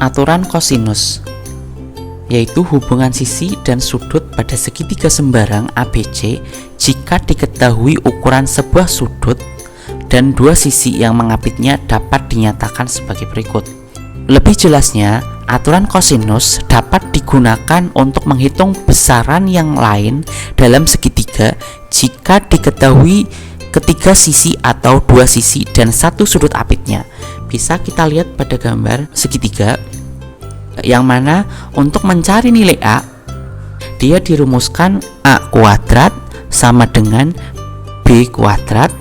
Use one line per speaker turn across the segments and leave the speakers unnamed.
aturan kosinus, yaitu hubungan sisi dan sudut pada segitiga sembarang ABC jika diketahui ukuran sebuah sudut dan dua sisi yang mengapitnya dapat dinyatakan sebagai berikut. Lebih jelasnya, aturan kosinus dapat digunakan untuk menghitung besaran yang lain dalam segitiga jika diketahui ketiga sisi atau dua sisi dan satu sudut apitnya. Bisa kita lihat pada gambar segitiga, yang mana untuk mencari nilai A, dia dirumuskan A kuadrat sama dengan B kuadrat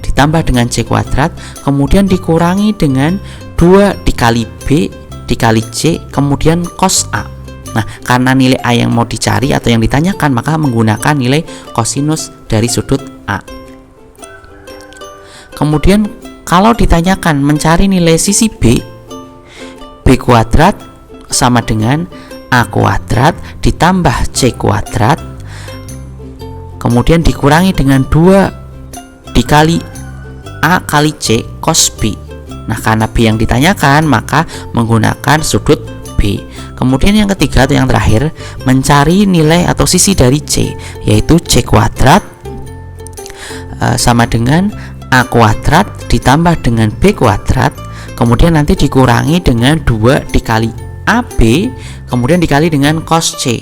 ditambah dengan C kuadrat, kemudian dikurangi dengan 2 dikali B dikali C, kemudian cos A. Nah, karena nilai A yang mau dicari atau yang ditanyakan, maka menggunakan nilai kosinus dari sudut A. Kemudian kalau ditanyakan mencari nilai sisi B, B kuadrat sama dengan A kuadrat ditambah C kuadrat, kemudian dikurangi dengan 2 dikali A kali C cos B. Nah, karena B yang ditanyakan, maka menggunakan sudut B. Kemudian yang ketiga atau yang terakhir, mencari nilai atau sisi dari C, yaitu C kuadrat sama dengan A kuadrat ditambah dengan B kuadrat, kemudian nanti dikurangi dengan 2 dikali AB, kemudian dikali dengan cos C.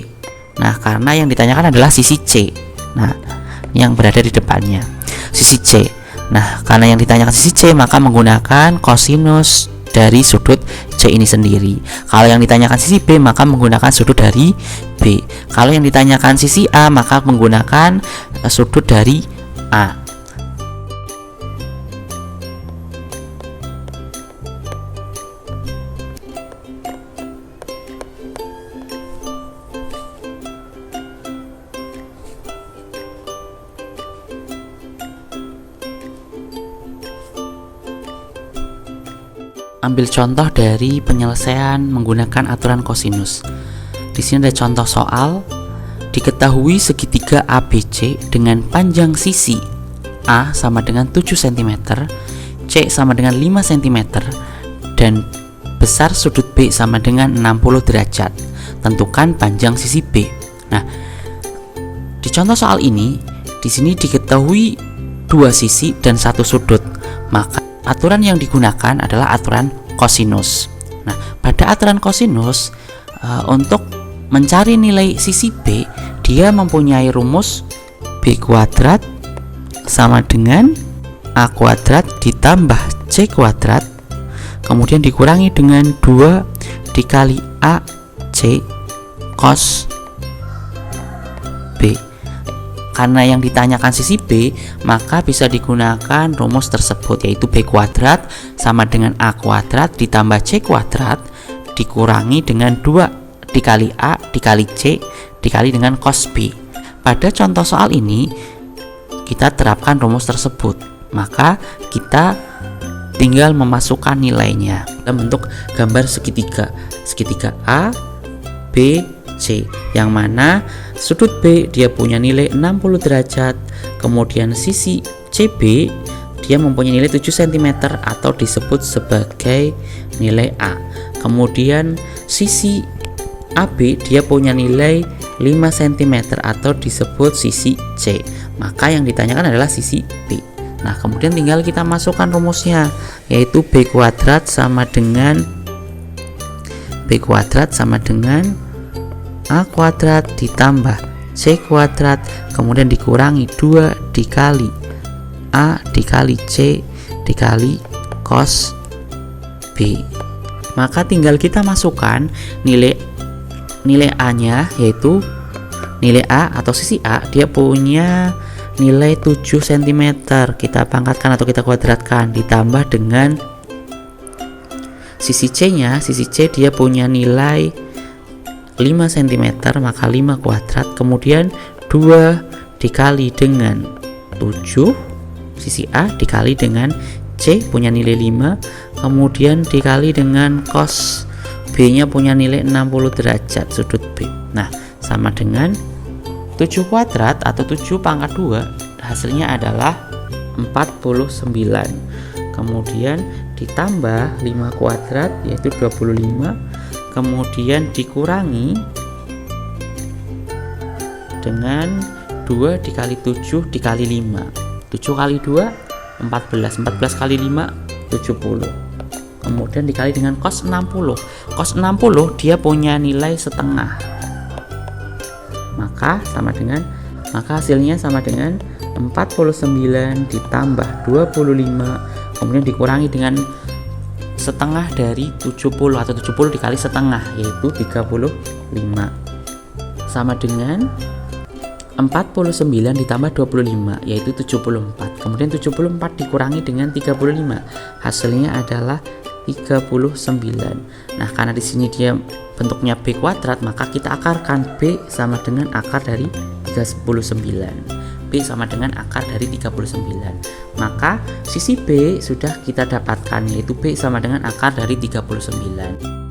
Nah, karena yang ditanyakan adalah sisi C, nah yang berada di depannya, sisi C. Nah, karena yang ditanyakan sisi C, maka menggunakan kosinus dari sudut C ini sendiri. Kalau yang ditanyakan sisi B, maka menggunakan sudut dari B. Kalau yang ditanyakan sisi A, maka menggunakan sudut dari A. Ambil contoh dari penyelesaian menggunakan aturan kosinus. Di sini ada contoh soal. Diketahui segitiga ABC dengan panjang sisi A sama dengan 7 cm, C sama dengan 5 cm, dan besar sudut B sama dengan 60 derajat. Tentukan panjang sisi B. Nah, di contoh soal ini, di sini diketahui dua sisi dan satu sudut. Maka aturan yang digunakan adalah aturan kosinus. Nah, pada aturan kosinus, untuk mencari nilai sisi B, dia mempunyai rumus B kuadrat sama dengan A kuadrat ditambah C kuadrat, kemudian dikurangi dengan 2 dikali A C cos B. Karena yang ditanyakan sisi B, maka bisa digunakan rumus tersebut, yaitu B kuadrat sama dengan A kuadrat ditambah C kuadrat dikurangi dengan 2 dikali A dikali C dikali dengan cos B. Pada contoh soal ini kita terapkan rumus tersebut, maka kita tinggal memasukkan nilainya dalam bentuk gambar segitiga A, B, C, yang mana sudut B dia punya nilai 60 derajat, kemudian sisi CB dia mempunyai nilai 7 cm atau disebut sebagai nilai A, kemudian sisi AB dia punya nilai 5 cm atau disebut sisi C, maka yang ditanyakan adalah sisi B. Nah, kemudian tinggal kita masukkan rumusnya, yaitu B kuadrat sama dengan A kuadrat ditambah C kuadrat, kemudian dikurangi 2 dikali A dikali C dikali cos B. Maka tinggal kita masukkan nilai A nya, yaitu nilai A atau sisi A dia punya nilai 7 cm, kita pangkatkan atau kita kuadratkan, ditambah dengan sisi C nya, sisi C dia punya nilai 5 cm, maka 5 kuadrat, kemudian 2 dikali dengan 7 sisi A dikali dengan C punya nilai 5, kemudian dikali dengan cos B nya punya nilai 60 derajat sudut B. Nah, sama dengan 7 kuadrat atau 7 pangkat 2, hasilnya adalah 49. Kemudian ditambah 5 kuadrat yaitu 25, kemudian dikurangi dengan 2 dikali 7 dikali 5. 7 kali 2 14, 14 kali 5 70. Kemudian dikali dengan cos 60. Cos 60 dia punya nilai setengah. Maka hasilnya sama dengan 49 ditambah 25 kemudian dikurangi dengan setengah dari 70 atau 70 dikali setengah yaitu 35 sama dengan 49 ditambah 25 yaitu 74. Kemudian 74 dikurangi dengan 35 hasilnya adalah 39. Nah, karena di sini dia bentuknya B kuadrat, maka kita akarkan B sama dengan akar dari 39. B sama dengan akar dari 39. Maka sisi B sudah kita dapatkan yaitu B sama dengan akar dari 39.